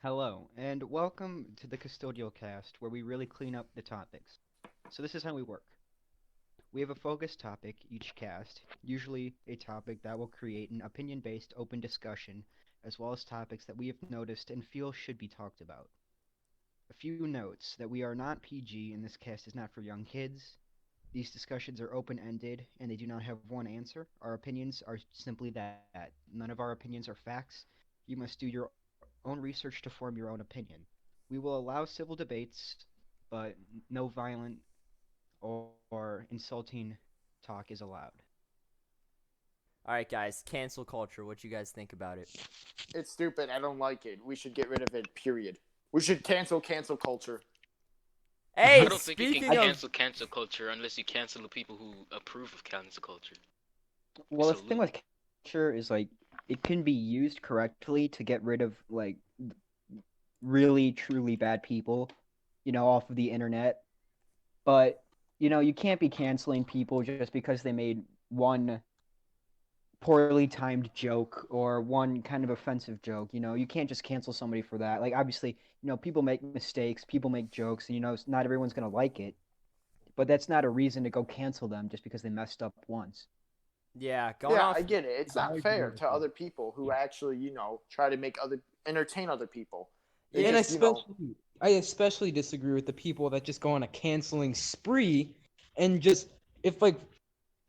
Hello, and welcome to the Custodial Cast, where we really clean up the topics. So, this is how we work. We have a focused topic each cast, usually a topic that will create an opinion based open discussion, as well as topics that we have noticed and feel should be talked about. A few notes that we are not PG, and this cast is not for young kids. These discussions are open ended, and they do not have one answer. Our opinions are simply that. None of our opinions are facts. You must do your own research to form your own opinion. We will allow civil debates, but no violent or insulting talk is allowed. All right, guys, cancel culture. What you guys think about it? It's stupid. I don't like it. We should get rid of it, period. We should cancel culture. Hey, I don't think you can speaking of, cancel culture unless you cancel the people who approve of cancel culture. Well, the thing Salute. with culture is like it can be used correctly to get rid of like really truly bad people, off of the internet. But you can't be canceling people just because they made one poorly timed joke or one kind of offensive joke. You can't just cancel somebody for that. Like obviously, people make mistakes, people make jokes, and not everyone's gonna like it. But that's not a reason to go cancel them just because they messed up once. yeah, going Yeah, off. I get it. It's I not agree fair with to that. other people who actually, try to make other entertain other people. They Yeah, And just, I especially disagree with the people that just go on a canceling spree and just if like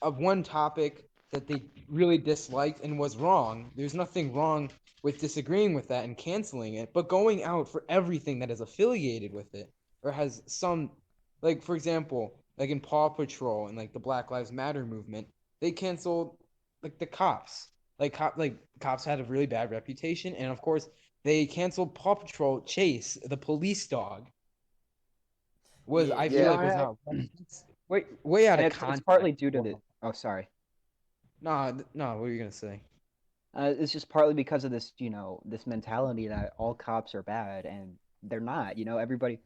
of one topic that they really disliked and was wrong, there's nothing wrong with disagreeing with that and canceling it, but going out for everything that is affiliated with it or has some like for example, like in Paw Patrol and like the Black Lives Matter movement, they canceled like the cops. Like cops had a really bad reputation and of course they canceled Paw Patrol Chase, the police dog. Was yeah, I You feel know, like yeah. was I, out way way out and of it's context. partly due to the. Oh, sorry. No, no, what were you gonna say? It's just partly because of this, this mentality that all cops are bad, and they're not. Everybody.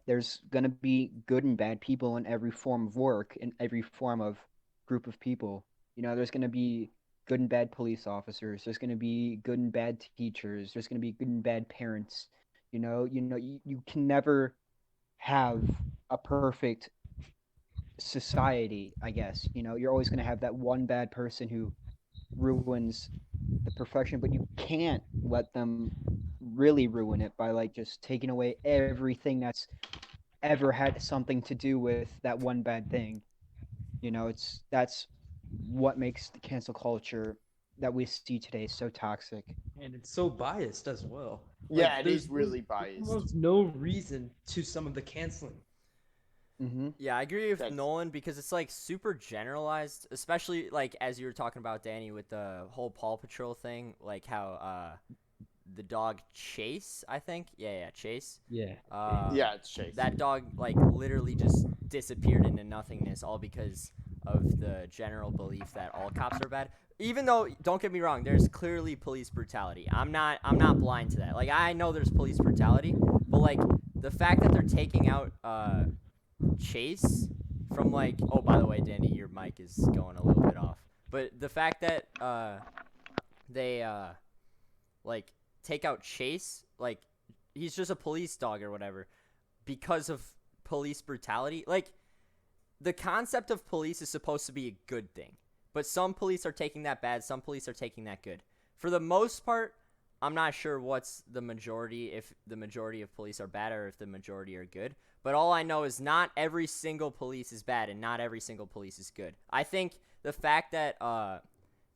There's gonna be good and bad people in every form of work, in every form of group of people. There's gonna be good and bad police officers. There's gonna be good and bad teachers. There's gonna be good and bad parents. You can never have a perfect society, I guess. You're always going to have that one bad person who ruins the perfection, but you can't let them really ruin it by like just taking away everything that's ever had something to do with that one bad thing. That's what makes the cancel culture that we see today so toxic. And it's so biased as well. yeah, Like it is there's really biased. almost no reason to some of the canceling. Mm-hmm. Yeah, I agree with That's Nolan because it's like super generalized, especially like as you were talking about Danny with the whole Paw Patrol thing, like how the dog Chase, I think. Yeah, Chase. Yeah. Um, yeah, it's Chase. that dog like literally just disappeared into nothingness all because of the general belief that all cops are bad. Even though, don't get me wrong, there's clearly police brutality. I'm not blind to that. Like I know there's police brutality, but like the fact that they're taking out Chase from like, oh, by the way, Danny, your mic is going a little bit off. But the fact that they like take out Chase, like he's just a police dog or whatever, because of police brutality. Like the concept of police is supposed to be a good thing, but some police are taking that bad, some police are taking that good. For the most part, I'm not sure what's the majority, if the majority of police are bad or if the majority are good. But all I know is not every single police is bad and not every single police is good. I think the fact that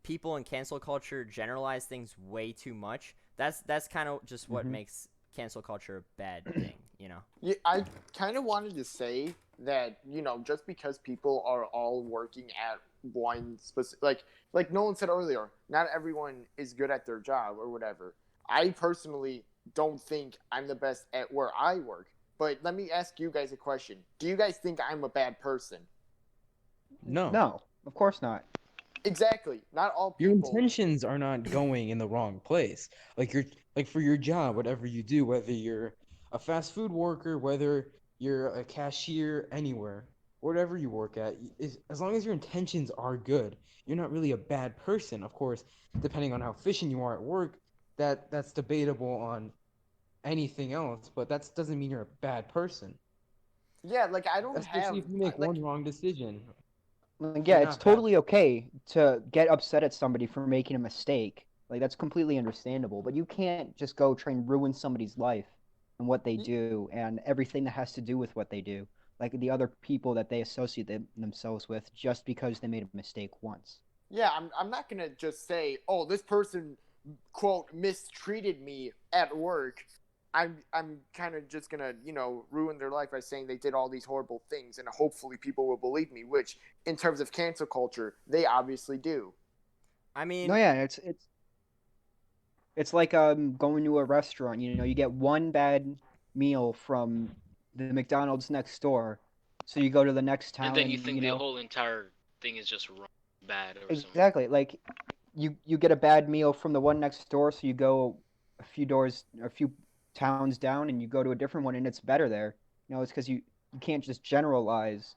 people in cancel culture generalize things way too much, that's kind of just what Mm-hmm. makes cancel culture a bad thing, you know? Yeah, I kind of wanted to say that, just because people are all working at one specific, like Nolan said earlier, not everyone is good at their job or whatever. I personally don't think I'm the best at where I work. But let me ask you guys a question. Do you guys think I'm a bad person? No. No, of course not. Exactly. Not all Your people. intentions are not going in the wrong place. Like you're like for your job, whatever you do, whether you're a fast food worker, whether you're a cashier anywhere, whatever you work at, is as long as your intentions are good, you're not really a bad person. Of course, depending on how efficient you are at work, that's debatable on anything else, but that doesn't mean you're a bad person. Yeah, like I don't Especially have if you make like one wrong decision, Like, yeah, you're it's not bad. totally okay to get upset at somebody for making a mistake. Like that's completely understandable, but you can't just go try and ruin somebody's life and what they Y- do and everything that has to do with what they do. Like the other people that they associate themselves with just because they made a mistake once. yeah, I'm not gonna just say, oh, this person quote mistreated me at work. I'm kind of just gonna ruin their life by saying they did all these horrible things, and hopefully people will believe me. Which, in terms of cancel culture, they obviously do. I No, mean, yeah, it's like going to a restaurant. You know, you get one bad meal from the McDonald's next door, so you go to the next And town then you and think the whole entire thing is just wrong, bad, or something. exactly like you get a bad meal from the one next door, so you go a few towns down, and you go to a different one, and it's better there. You know, it's because you can't just generalize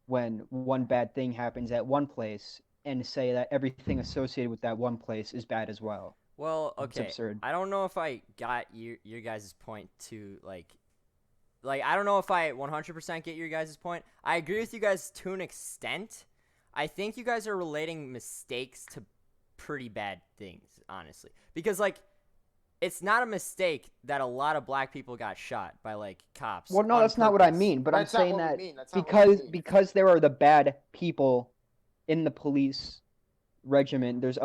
when one bad thing happens at one place and say that everything associated with that one place is bad as well. well, It's okay. absurd. I don't know if I got your guys' point to like I don't know if I 100% get your guys' point. I agree with you guys to an extent. I think you guys are relating mistakes to pretty bad things, honestly. Because like it's not a mistake that a lot of black people got shot by like cops Well, no, on that's not what I purpose. mean. But I'm That's not saying what we that mean. That's not what we mean. because there are the bad people in the police regiment, there's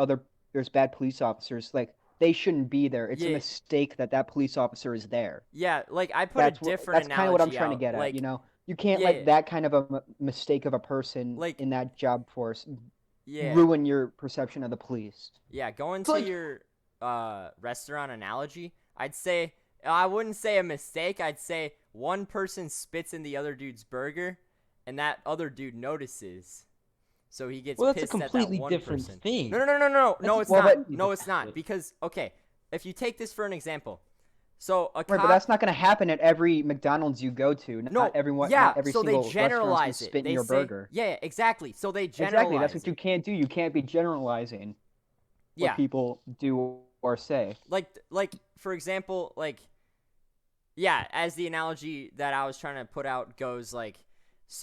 bad police officers. Like they shouldn't be there. It's a Yeah, mistake that that police officer is there. yeah, like I put a different That's kind of what I'm analogy trying to out. get at. Like You know, you can't yeah, let that kind of a mistake of a person like in that job force yeah. ruin your perception of the police. Yeah, going It's to like your restaurant analogy, I'd say I wouldn't say a mistake. I'd say one person spits in the other dude's burger, and that other dude notices, so he gets Well, that's a pissed at that completely one different person. thing. No, That's a it's Well, not. but completely No, it's different not. thing. Because okay, if you take this for an example, so a Right, but cop. that's not going to happen at every McDonald's you go to. No, Not yeah. every So they single restaurant's going to generalize it. spit in They your say, burger. yeah, exactly. So they Exactly, that's generalize what you it. can't do. You can't be generalizing what Yeah, people do or say. like for example, like yeah, as the analogy that I was trying to put out goes, like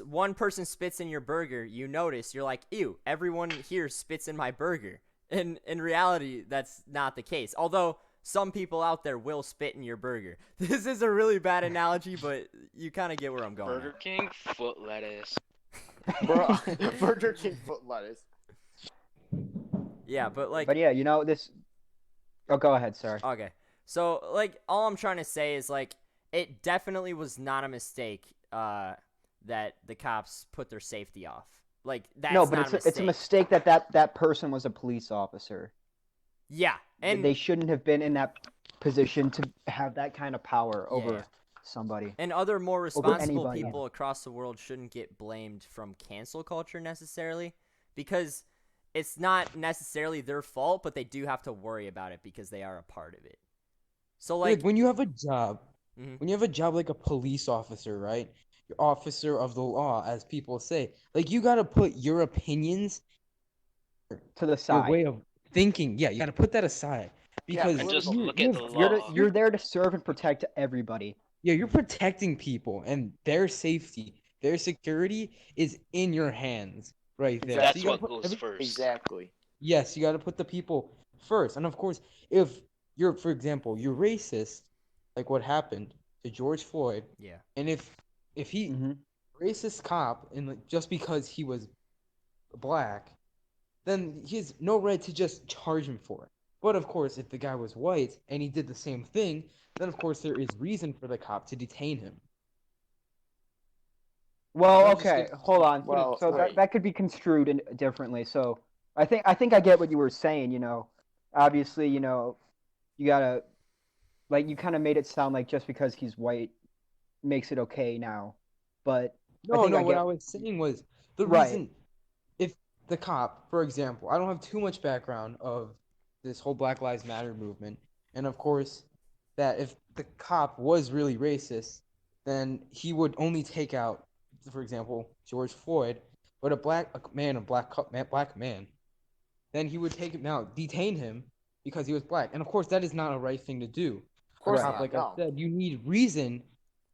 one person spits in your burger, you notice, you're like, ew, everyone here spits in my burger. And in reality, that's not the case. Although some people out there will spit in your burger. This is a really bad analogy, but you kind of get where I'm going. Burger King, foot lettuce. bro, Burger King foot lettuce. Yeah, but like But yeah, you know this. Oh, go ahead. Sorry. okay. So like all I'm trying to say is like it definitely was not a mistake that the cops put their safety off. Like that's No, but not a mistake. it's a mistake that person was a police officer. Yeah. And They shouldn't have been in that position to have that kind of power over Yeah. somebody. and other more responsible anybody. people across the world shouldn't get blamed from cancel culture necessarily because it's not necessarily their fault, but they do have to worry about it because they are a part of it. So Like like when you have a job, Mhm. when you have a job like a police officer, right? Your officer of the law, as people say, like you gotta put your opinions, To the your side. way of thinking. Yeah, you gotta put that aside Yeah, because And just political. look at the law. You're there to serve and protect everybody. yeah, you're protecting people and their safety, their security is in your hands right there. Exactly. That's You gotta what put goes first. Exactly. Yes, you got to put the people first. And of course, if you're, for example, you're racist, like what happened to George Floyd, Yeah. and if he Hmm racist cop and like, just because he was black, then he has no right to just charge him for it. But of course, if the guy was white and he did the same thing, then of course there is reason for the cop to detain him. Well, I'm just okay, gonna hold on. put it Well, So wait. that could be construed differently. So I think I get what you were saying. You know, obviously, you know, you gotta like you kind of made it sound like just because he's white makes it okay now, but I No, think no, I what get I was saying was the right. reason if the cop, for example, I don't have too much background of this whole Black Lives Matter movement, and of course, that if the cop was really racist, then he would only take out, for example, George Floyd, but black man, then he would take him out, detain him because he was black, and of course, that is not a right thing to do. course Right. not. Like No. I said, you need reason,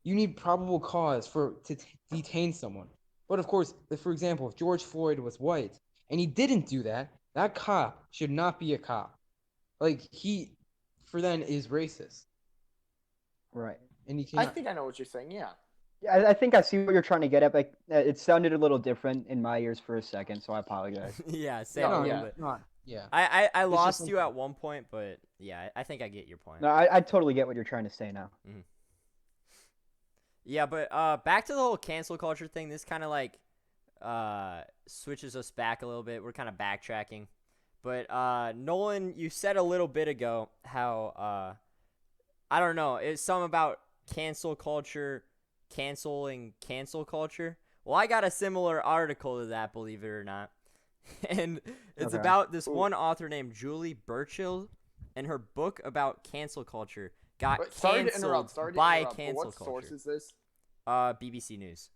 you need probable cause to detain someone. But of course, for example, if George Floyd was white and he didn't do that, that cop should not be a cop. Like he, for then, is racist, Right. and he I cannot. think I know what you're saying. Yeah. I think I see what you're trying to get at, but it sounded a little different in my ears for a second, so I apologize. Yeah, same No, a No, little yeah. bit. not. Yeah. I just lost you something- at one point, but yeah, I think I get your point. No, I totally get what you're trying to say now. Yeah, but back to the whole cancel culture thing. This kind of like switches us back a little bit. We're kind of backtracking. But Nolan, you said a little bit ago how I don't know, it's something about cancel culture, canceling cancel culture. Well, I got a similar article to that, believe it or not. And it's Okay. about this Ooh. one author named Julie Burchill, and her book about cancel culture got But sorry to canceled interrupt. Sorry to by interrupt. But cancel what culture. source is this? BBC News.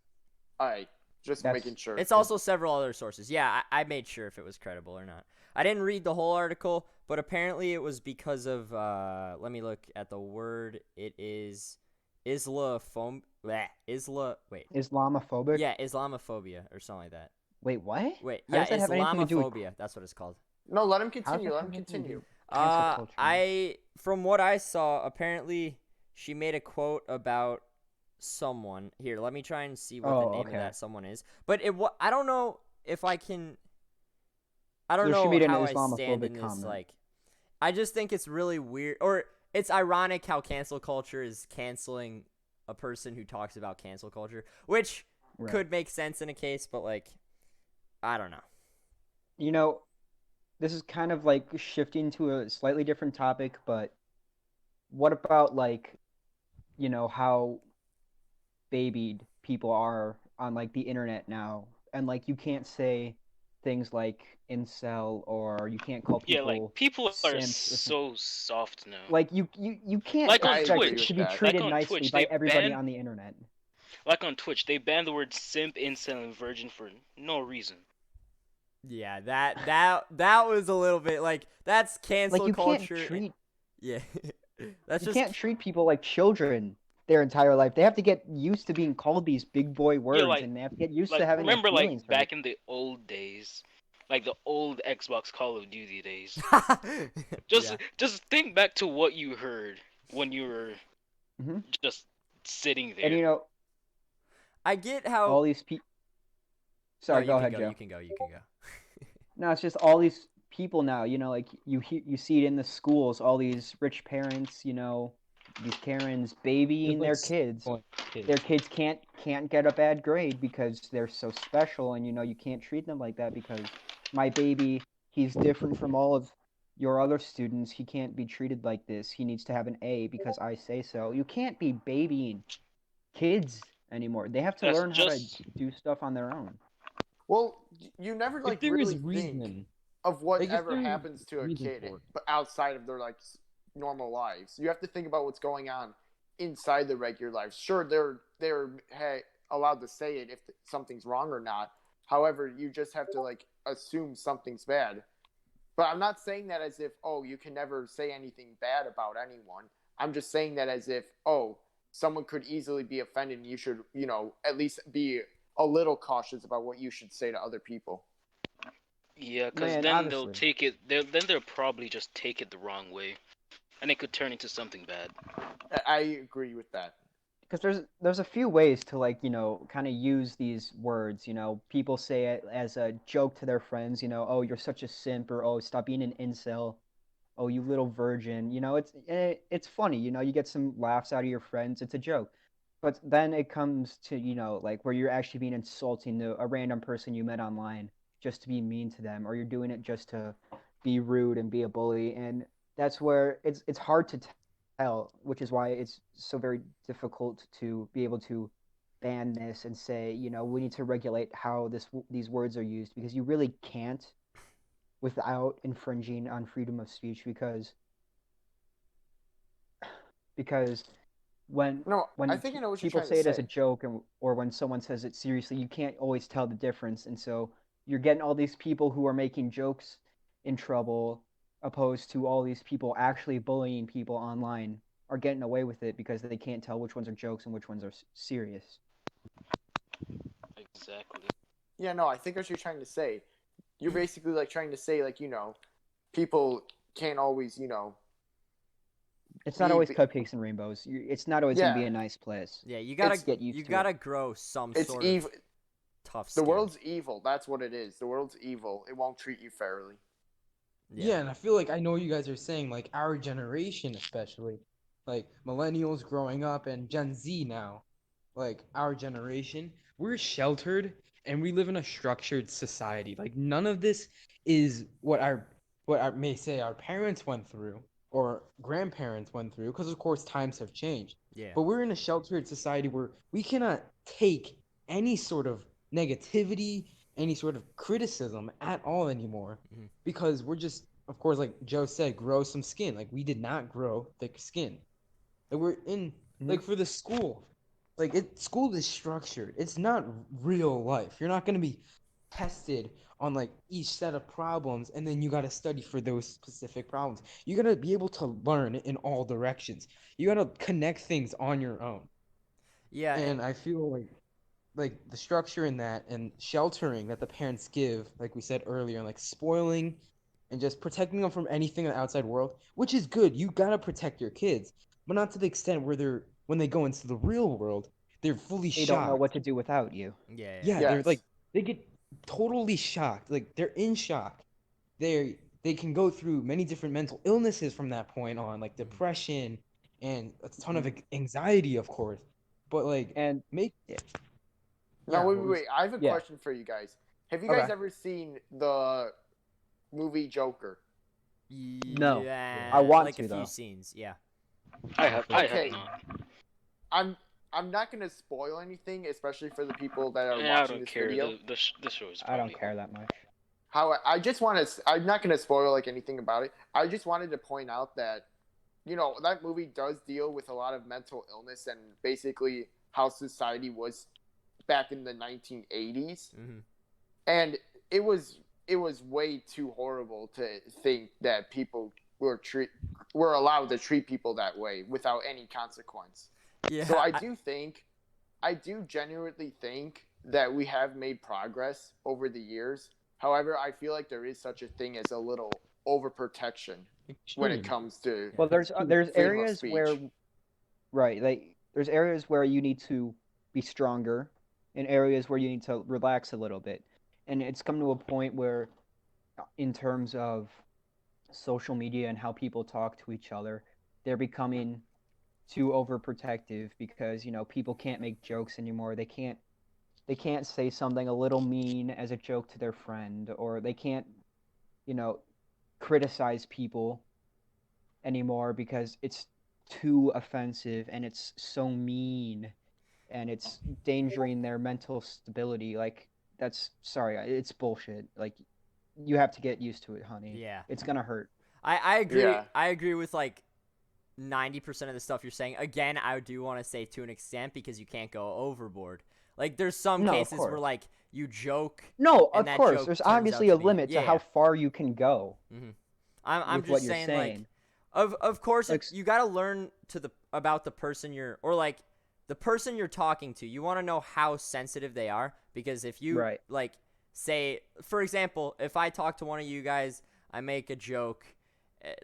All right, just That's- making sure. It's also several other sources. Yeah, I made sure if it was credible or not. I didn't read the whole article, but apparently it was because of, let me look at the word. It is Islamophobic. Islamophobic? Yeah, Islamophobia or something like that. Wait, what? Wait, How yeah, does that have anything to do with- Islamophobia. That's what it's called. No, let him How's continue. that Let him have anything to do continue. with cancel culture? From what I saw, apparently she made a quote about someone. Here, let me try and see what the Oh, name of okay. that someone is. But I don't know if I can. I don't So she know made an how I stand Islamophobic in this. comment. Like, I just think it's really weird, or it's ironic how cancel culture is canceling a person who talks about cancel culture, which Right. could make sense in a case, but like, I don't know. You know, this is kind of like shifting to a slightly different topic, but what about like, how babied people are on like the internet now, and like you can't say things like incel, or you can't call Yeah, people like people are simps or something. so soft now. Like you can't Like on expect Twitch. to be Like treated on nicely Twitch, by they everybody ban- on the internet. Like on Twitch, they banned the word simp, incel, and virgin for no reason. Yeah, that was a little bit like that's cancel Like you culture. can't treat Yeah, that's you just can't treat people like children their entire life. They have to get used to being called these big boy words, like- and they have to get used Like to having remember, their feelings like back hurt. in the old days, like the old Xbox Call of Duty days. Yeah. Just think back to what you heard when you were Mhm. just sitting there. And I get how. all these people. No, Sorry, you go can ahead, Joe. You can go. You can go. No, it's just all these people now. Like you see it in the schools. All these rich parents. These Karens babying their kids. Their kids can't get a bad grade because they're so special, and you can't treat them like that because my baby, he's different from all of your other students. He can't be treated like this. He needs to have an A because I say so. You can't be babying kids anymore. They have to That's learn how to just- do stuff on their own. Well, you never like if there really is think reason, of Like, if whatever there's happens to a reason kid, for it. but outside of their like normal lives, you have to think about what's going on inside the regular lives. Sure, they're allowed to say it if something's wrong or not. However, you just have to like assume something's bad. But I'm not saying that as if you can never say anything bad about anyone. I'm just saying that as if someone could easily be offended, and you should at least be a little cautious about what you should say to other people. Yeah, because Man, then they'll honestly. take it. They'll probably just take it the wrong way, and it could turn into something bad. I agree with that. Because there's a few ways to kind of use these words. People say it as a joke to their friends. Oh, you're such a simp, or oh, stop being an incel. Oh, you little virgin. It's funny. You get some laughs out of your friends. It's a joke. But then it comes to like where you're actually being insulting to a random person you met online just to be mean to them, or you're doing it just to be rude and be a bully, and that's where it's hard to tell, which is why it's so very difficult to be able to ban this and say, we need to regulate how these words are used, because you really can't without infringing on freedom of speech, because when No, when I think I know what you're people trying say to it as say. a joke, or when someone says it seriously, you can't always tell the difference, and so you're getting all these people who are making jokes in trouble, opposed to all these people actually bullying people online are getting away with it because they can't tell which ones are jokes and which ones are serious. Exactly. Yeah, no, I think what you're trying to say, you're basically like trying to say like people can't always It's not always be- cupcakes and rainbows. It's not always gonna be Yeah. a nice place. Yeah, you It's- gotta Get used you to gotta grow some it's sort evil. of tough The skin. world's evil. That's what it is. The world's evil. It won't treat you fairly. Yeah, and I feel like I know you guys are saying like our generation especially, like millennials growing up and Gen Z now, like our generation, we're sheltered and we live in a structured society. Like none of this is what I may say our parents went through or grandparents went through because of course times have changed. Yeah. But we're in a sheltered society where we cannot take any sort of negativity, any sort of criticism at all anymore Mhm. because we're just, of course, like Joe said, grow some skin. Like we did not grow thick skin. Like we're in like for the school, like school is structured. It's not real life. You're not gonna be tested on like each set of problems and then you gotta study for those specific problems. You gotta be able to learn in all directions. You gotta connect things on your own. Yeah, And I feel like the structure in that and sheltering that the parents give, like we said earlier, and like spoiling and just protecting them from anything in the outside world, which is good. You gotta protect your kids, but not to the extent where when they go into the real world, they're fully They don't know shocked. what to do without you. yeah. Yeah, they're like Yes. they get totally shocked. Like they're in shock. They can go through many different mental illnesses from that point on, like depression and a ton of anxiety, of course. But like And make Now yeah, wait. I have a yeah. question for you guys. Have you guys Okay. ever seen the movie Joker? No. Yeah, I want like to, a few though. scenes. Yeah. I have Okay. not. I'm not gonna spoil anything, especially for the people that are Yeah, I watching don't this care. video. The show is I don't probably care that much. How I just want to. I'm not gonna spoil like anything about it. I just wanted to point out that that movie does deal with a lot of mental illness and basically how society was back in the 1980s, Mm-hmm. and it was way too horrible to think that people were allowed to treat people that way without any consequence. Yeah. So I do genuinely think that we have made progress over the years. However, I feel like there is such a thing as a little overprotection when it extreme. comes to Well, there's freedom of areas speech. where, right, like there's areas where you need to be stronger, and areas where you need to relax a little bit, and it's come to a point where, in terms of social media and how people talk to each other, they're becoming too overprotective because people can't make jokes anymore. They can't say something a little mean as a joke to their friend, or they can't you know criticize people anymore because it's too offensive and it's so mean and it's endangering their mental stability. Like, that's, sorry, it's bullshit. Like, you have to get used to it, honey. Yeah. It's gonna hurt. I agree. Yeah. I agree with like 90% of the stuff you're saying. Again, I do want to say to an extent because you can't go overboard. Like there's some No, of cases where course. like you joke. No, And of that course. joke There's turns out obviously to a be- limit yeah, to how yeah. far you can go I'm with just what you're saying, saying. like of course Like, you got to learn about the person or like the person you're talking to. You want to know how sensitive they are because if you Right. like say, for example, if I talk to one of you guys, I make a joke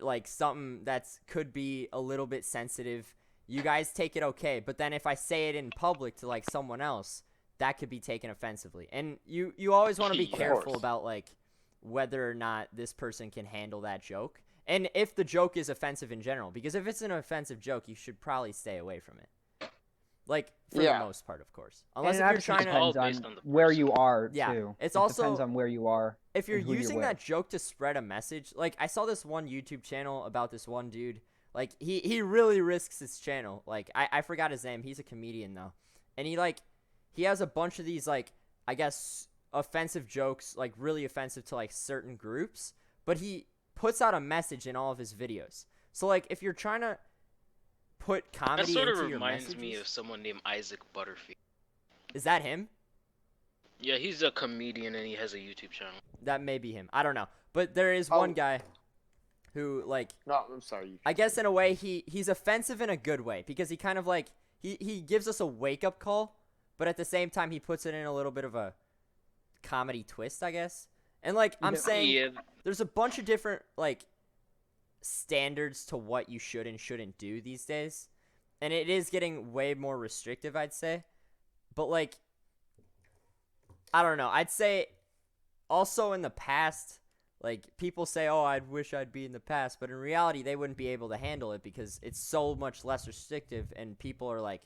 like something that's could be a little bit sensitive, you guys take it okay, but then if I say it in public to like someone else, that could be taken offensively. And you always want to be Of careful course. about like whether or not this person can handle that joke and if the joke is offensive in general, because if it's an offensive joke, you should probably stay away from it, like for Yeah. the most part, of course, and unless it if you're obviously trying to all depends based on on the where person. you are, Yeah, too. it's It also- depends on where you are. if you're and who you're using with. that joke to spread a message, like I saw this one YouTube channel about this one dude, like he really risks his channel. Like I forgot his name. He's a comedian though. And he has a bunch of these like I guess offensive jokes, like really offensive to like certain groups, but he puts out a message in all of his videos. So like if you're trying to put That comedy sort of into your reminds messages, me of someone named Isaac Butterfield. is that him? Yeah, he's a comedian and he has a YouTube channel. That may be him. I don't know. But there is one Oh. guy who like No, I'm sorry. I guess in a way he's offensive in a good way because he kind of like he gives us a wake up call, but at the same time he puts it in a little bit of a comedy twist, I guess. And like I'm saying, Yeah, there's a bunch of different like standards to what you should and shouldn't do these days, and it is getting way more restrictive, I'd say. But like I don't know, I'd say also in the past, like people say, "Oh, I wish I'd be in the past," but in reality, they wouldn't be able to handle it because it's so much less restrictive, and people are like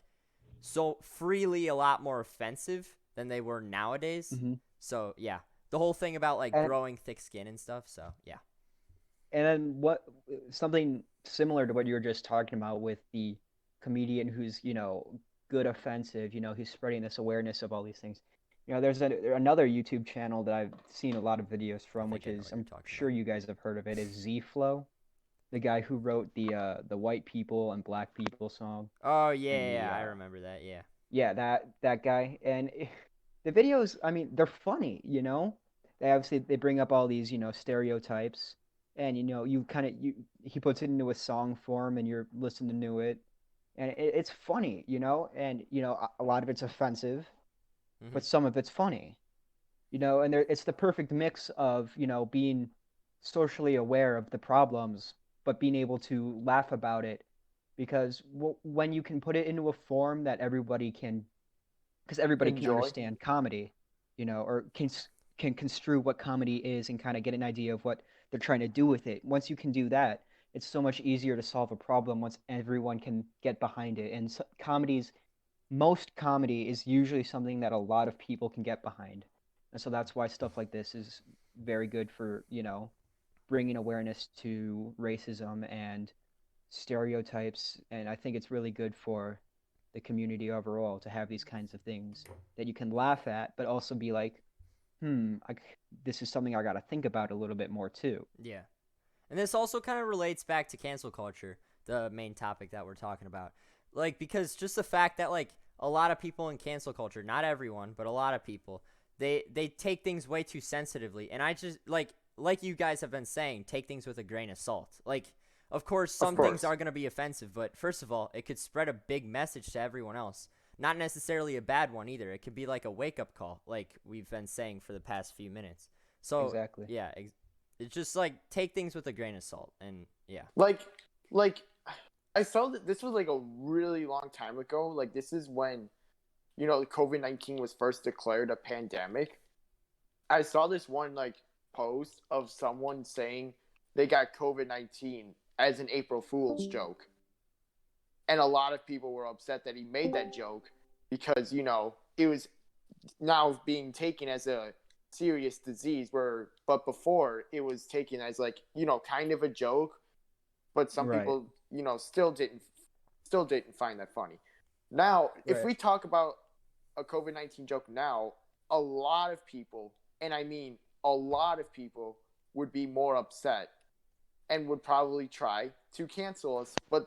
so freely a lot more offensive than they were nowadays. Mhm. So yeah, the whole thing about like And growing thick skin and stuff. So yeah, and then what something similar to what you were just talking about with the comedian who's, good offensive, who's spreading this awareness of all these things. There's another YouTube channel that I've seen a lot of videos I from, think which I know is what you're I'm talking sure about. you guys have heard of it, is Z Flow, the guy who wrote the white people and black people song Oh and yeah, the I remember that. Yeah, yeah, that guy. And the videos, I mean, they're funny. They obviously they bring up all these, stereotypes, and you kind of you he puts it into a song form, and you're listening to it, and it's funny. And a lot of it's offensive, hmm but some of it's funny. And it's the perfect mix of, being socially aware of the problems, but being able to laugh about it, because when you can put it into a form that everybody can, because everybody can Enjoy. understand comedy, or can construe what comedy is and kind of get an idea of what they're trying to do with it. Once you can do that, it's so much easier to solve a problem once everyone can get behind it. And most comedy is usually something that a lot of people can get behind. And so that's why stuff like this is very good for, bringing awareness to racism and stereotypes. And I think it's really good for the community overall to have these kinds of things that you can laugh at, but also be like, this is something I got to think about a little bit more too. yeah. And this also kind of relates back to cancel culture, the main topic that we're talking about. Like, because just the fact that, like, a lot of people in cancel culture, not everyone, but a lot of people, they take things way too sensitively. And I just, like you guys have been saying, take things with a grain of salt. Like, of course, some things are going to be offensive, but first of all, it could spread a big message to everyone else. Not necessarily a bad one either. It could be like a wake up call, like we've been saying for the past few minutes. So, Exactly. yeah, it's just like take things with a grain of salt, and yeah, Like I saw that this was like a really long time ago. Like this is when COVID-19 was first declared a pandemic. I saw this one like post of someone saying they got COVID-19 as an April Fool's joke. And a lot of people were upset that he made that joke because, it was now being taken as a serious disease but before it was taken as like, kind of a joke, but some Right. people, still didn't find that funny. Now, if Right. we talk about a COVID-19 joke now, a lot of people, and I mean a lot of people, would be more upset and would probably try to cancel us. But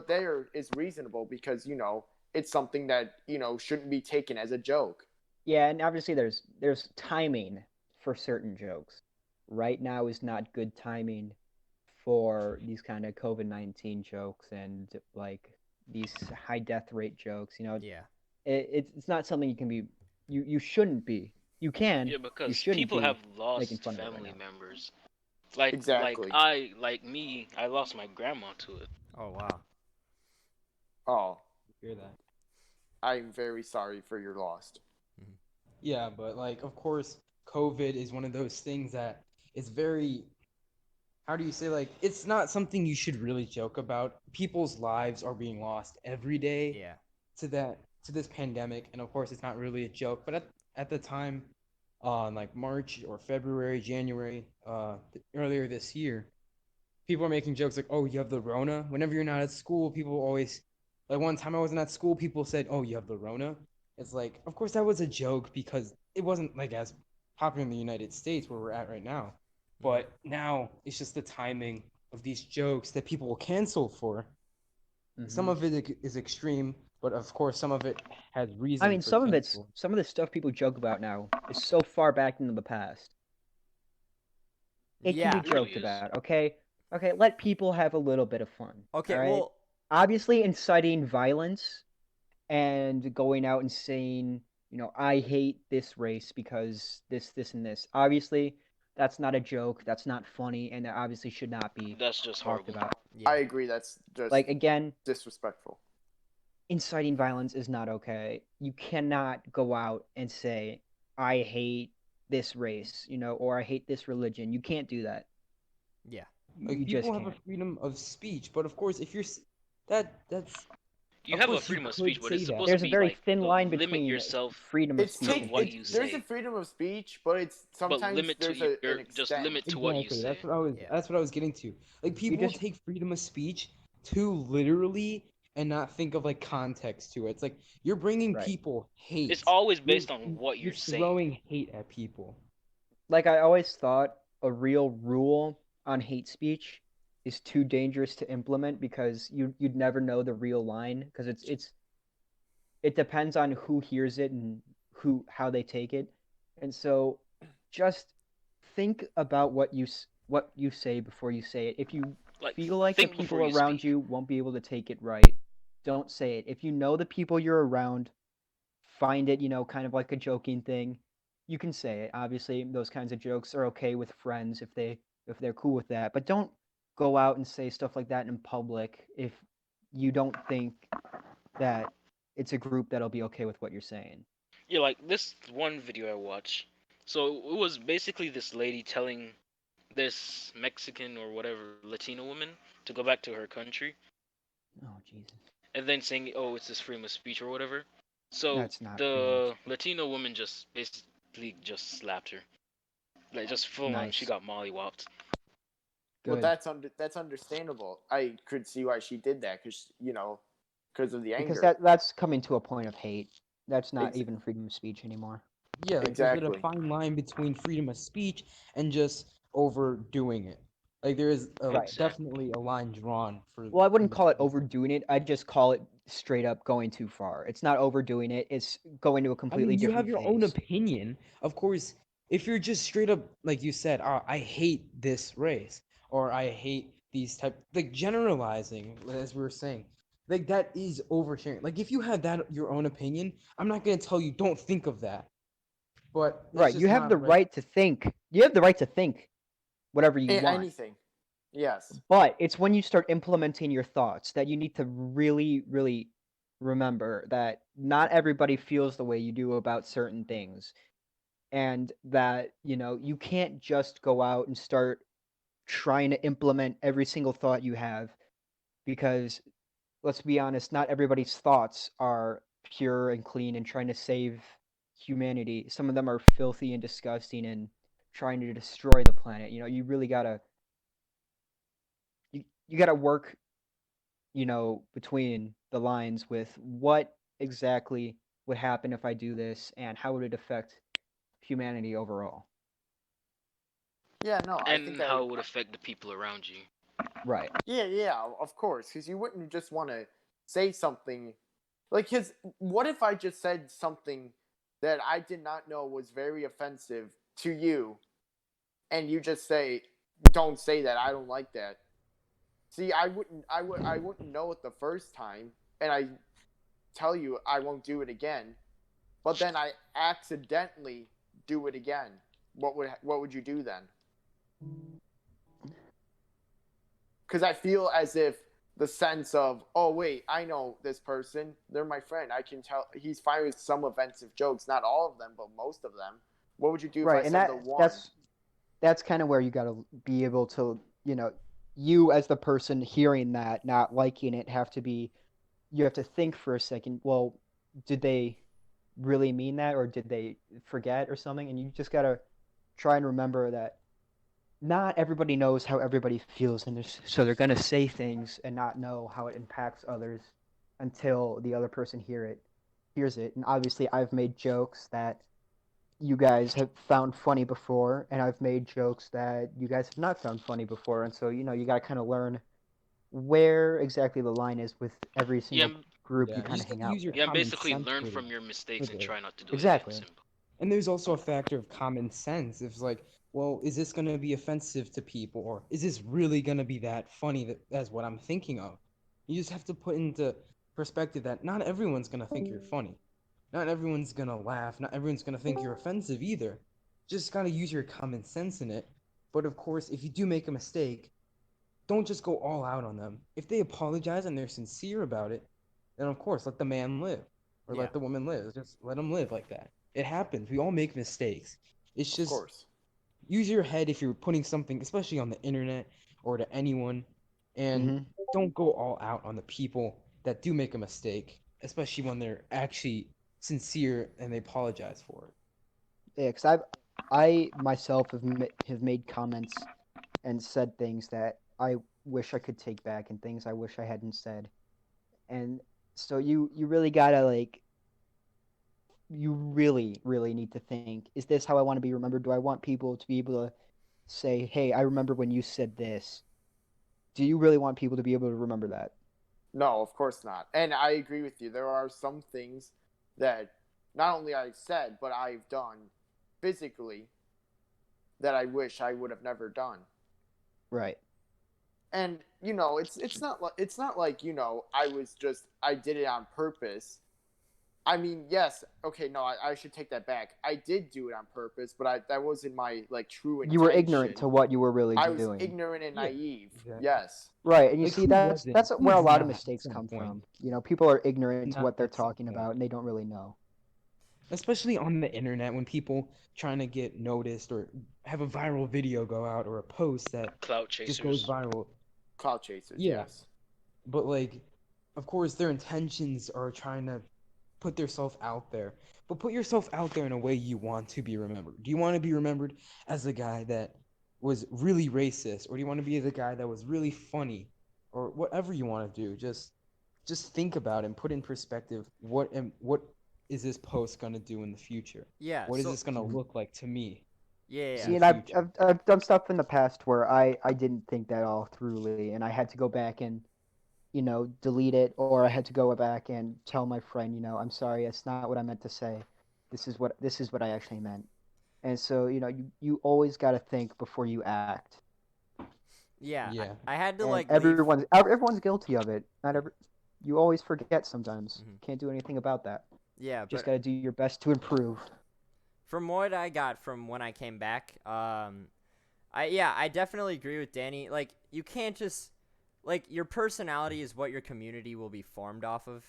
there is reasonable because it's something that shouldn't be taken as a joke. Yeah, and obviously there's timing for certain jokes. Right now is not good timing for these kind of COVID-19 jokes and like these high death rate jokes. yeah, It's not something you shouldn't be. You can, yeah, you because shouldn't people have be making lost fun of it right family now. members. Like Exactly. I lost my grandma to it. oh wow, Oh, Hear that? I'm very sorry for your loss. hmm Yeah, but like, of course, COVID is one of those things that is very, how do you say, like, it's not something you should really joke about. People's lives are being lost every day yeah, to this pandemic, and of course, it's not really a joke. But at the time, like March or February, January, earlier this year, people are making jokes like, "Oh, you have the Rona." Whenever you're not at school, people always, like, one time I wasn't at school, people said, "Oh, you have the Rona." It's like, of course, that was a joke because it wasn't like as popular in the United States where we're at right now. hmm But now it's just the timing of these jokes that people will cancel for. Some Hmm. of it is extreme, but of course, some of it has I reason mean, for cancel. some of the stuff people joke about now is so far back into the past. It can yeah. be It really joked is. about, okay? Okay, let people have a little bit of fun. Okay, all right? well, Obviously, inciting violence and going out and saying, I hate this race because this, and this. Obviously, that's not a joke. That's not funny, and that obviously should not be That's just talked horrible. about. I yeah. agree. That's just Like, again, disrespectful. inciting violence is not okay. You cannot go out and say, I hate this race, or I hate this religion. You can't do that. Yeah. Like You just people have a can't. freedom of speech, but of course, if you're that's You of have a course you freedom of speech, could but say it's that. supposed to There's a be very like thin line limit between yourself freedom of It's speech to and what take hate you it. There's speech. a say, freedom of speech, but it's but sometimes limit to there's your an just extent. limit to what you Exactly. say. Yeah. That's what I was getting to. Like You people just take freedom of speech too literally and not think of like context to it. It's like you're bringing right. people It's hate. always You're based on what you're you're saying. throwing hate at people. Like I always thought a real rule on hate speech is too dangerous to implement because you'd never know the real line because it depends on who hears it and how they take it. And so just think about what you say before you say it. If you Like feel like the think before people you around speak. you won't be able to take it right, don't say it. If you know the people you're around find it, kind of like a joking thing, you can say it. Obviously, those kinds of jokes are okay with friends if they're cool with that. But don't go out and say stuff like that in public if you don't think that it's a group that'll be okay with what you're saying. Yeah, like this one video I watched. So it was basically this lady telling this Mexican or whatever Latino woman to go back to her country, Oh Jesus, and then saying, "Oh, it's this freedom of speech or whatever." So that's not freedom of the speech. Latino woman just basically just slapped her, like just full on. She Nice, got mollywopped. Well, good. that's understandable. I could see why she did that because because of the Because anger. that's coming to a point of hate. That's not Ex- even freedom of speech anymore. Yeah, like there's a exactly. fine line between freedom of speech and just overdoing it. Like there is Right. Exactly. definitely a line drawn for Well, I in wouldn't call it between. overdoing it. I'd just call it straight up going too far. It's not overdoing it. It's going to a I completely mean, you have different your own phase. opinion. Of course, if you're just straight up, like you said, I hate this race, or I hate these type, like generalizing, as we were saying, like that is oversharing. Like if you have that your own opinion, I'm not gonna tell you don't think of that, but that's Right. You just have the not right. right to think. You have the right to think whatever you want. Anything. Yes. But it's when you start implementing your thoughts that you need to really, really remember that not everybody feels the way you do about certain things. And that, you can't just go out and start trying to implement every single thought you have because let's be honest, not everybody's thoughts are pure and clean and trying to save humanity. Some of them are filthy and disgusting and trying to destroy the planet. You really gotta you gotta work, between the lines with what exactly would happen if I do this and how would it affect humanity overall. Yeah. No. I think And I. how it would affect the people around you. Right. Yeah. Yeah. Of course, because you wouldn't just want to say something like his. What if I just said something that I did not know was very offensive to you, and you just say, "Don't say that. I don't like that." See, I wouldn't know it the first time, and I tell you I won't do it again. But then I accidentally do it again. What would you do then? Because I feel as if the sense of, oh wait, I know this person, they're my friend, I can tell he's fine with some offensive jokes, not all of them, but most of them. What would you do if I Right. And said the that one? that's kind of where you got to be able to, you as the person hearing that, not liking it, you have to think for a second, well, did they really mean that or did they forget or something? And you just got to try and remember that not everybody knows how everybody feels in this, so they're going to say things and not know how it impacts others until the other person hears it. And obviously I've made jokes that you guys have found funny before, and I've made jokes that you guys have not found funny before, and so you got to kind of learn where exactly the line is with every Yeah, single group you Yeah, you kind just of have hang to out use your with. yeah. common Basically, sense learn for from your for mistakes and the try not to do it again. Exactly. Simple. and there's also a factor of common sense. If like well, is this going to be offensive to people, or is this really going to be that funny as what I'm thinking of? You just have to put into perspective that not everyone's going to think you're funny. Not everyone's going to laugh. Not everyone's going to think you're offensive either. Just got to use your common sense in it. But of course, if you do make a mistake, don't just go all out on them. If they apologize and they're sincere about it, then of course let the man live or Yeah. let the woman live. Just let them live like that. It happens. We all make mistakes. It's Of just course. use your head if you're putting something, especially on the internet or to anyone, and Mm-hmm. don't go all out on the people that do make a mistake, especially when they're actually sincere and they apologize for it. Yeah, 'cause I myself have made comments and said things that I wish I could take back and things I wish I hadn't said. And so you really gotta like you really need to think, is this how I want to be remembered? Do I want people to be able to say, hey, I remember when you said this? Do you really want people to be able to remember that? No, of course not. And I agree with you. There are some things that not only I've said, but I've done physically that I wish I would have never done. Right. And it's not like I did it on purpose. I mean, yes, okay, no, I should take that back. I did do it on purpose, but that wasn't my like true intention. You were ignorant to what you were really I was doing. ignorant and Yeah, naive. exactly. Yes. Right, and you Like, see who that's wasn't? that's where a Who's lot of not at mistakes some come point? from. You know, people are ignorant to Not what they're at some talking point. about and they don't really know. Especially on the internet when people trying to get noticed or have a viral video go out or a post that Clout just goes chasers. viral. Cloud chasers, Yeah, yes. but like, of course, their intentions are trying to put themselves out there. But put yourself out there in a way you want to be remembered. Do you want to be remembered as the guy that was really racist, or do you want to be the guy that was really funny, or whatever you want to do? Just think about it and put in perspective what is this post gonna do in the future? Yeah. What is So this gonna Mhm. look like to me yeah, in yeah. See, the and I've, future? I've I've done stuff in the past where I didn't think that all throughly, and I had to go back and delete it, or I had to go back and tell my friend, I'm sorry, that's not what I meant to say. This is what I actually meant. And so, you always got to think before you act. Yeah. Yeah, I had to And like leave. everyone's guilty of it. Not every You always forget sometimes. Mhm. Can't do anything about that. Yeah, Just but got to do your best to improve. from what I got from when I came back, I definitely agree with Danny. Like, you can't just like your personality is what your community will be formed off of.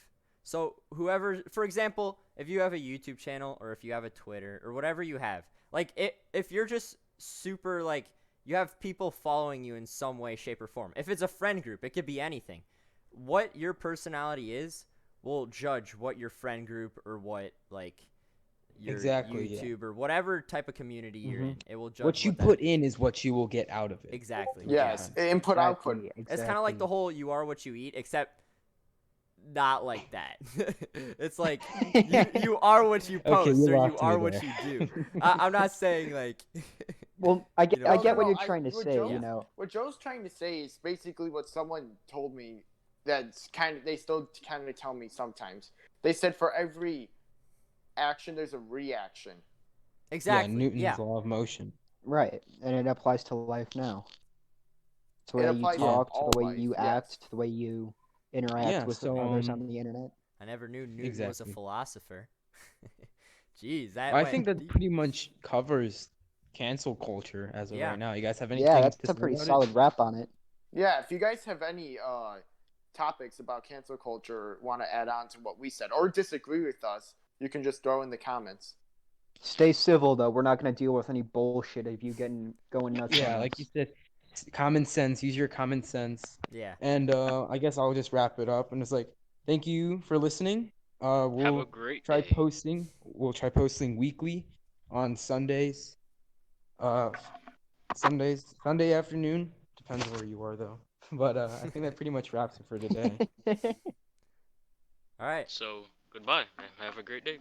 So whoever, for example, if you have a YouTube channel or if you have a Twitter or whatever you have, like if you're just super like you have people following you in some way, shape, or form. If it's a friend group, it could be anything. What your personality is will judge what your friend group or what like your exactly. Yeah. YouTube or whatever type of community you're Hmm. in. It will judge What you that. put in is what you will get out of it. Exactly. No Yeah. Yes. offense. Input output. Exactly. It's kind of like the whole "you are what you eat," except not like that. It's like you are what you Okay, post, you or you lost me are what there. you do. I'm not saying like. Well, I get, You know, I No, get no, what no, you're trying to what say. Joe's- What Joe's trying to say is basically what someone told me. They still kind of tell me sometimes. They said for every action there's a reaction. Exactly. Yeah, Newton's Yeah. law of motion. Right, and it applies to life now. To the It way you applies Yeah. talk, to to all the way life. you Yes. act, to the way you interact Yeah, with so others on the internet. I never knew Newton was a exactly. philosopher. Jeez, that I went think that deep. pretty much covers cancel culture as of Yeah. right now. You guys have Yeah, anything that's to a say pretty about solid it? wrap on it. Yeah. If you guys have any topics about cancel culture want to add on to what we said or disagree with us, you can just throw in the comments. Stay civil though. We're not gonna deal with any bullshit of you going nuts Yeah, on like you us. said, common sense. Use your common sense. Yeah. And I guess I'll just wrap it up. And it's like, thank you for listening. Have a great day. We'll try posting weekly on Sundays. Uh, Sunday afternoon. Depends where you are though. But I think that pretty much wraps it for today. All right. So goodbye and have a great day.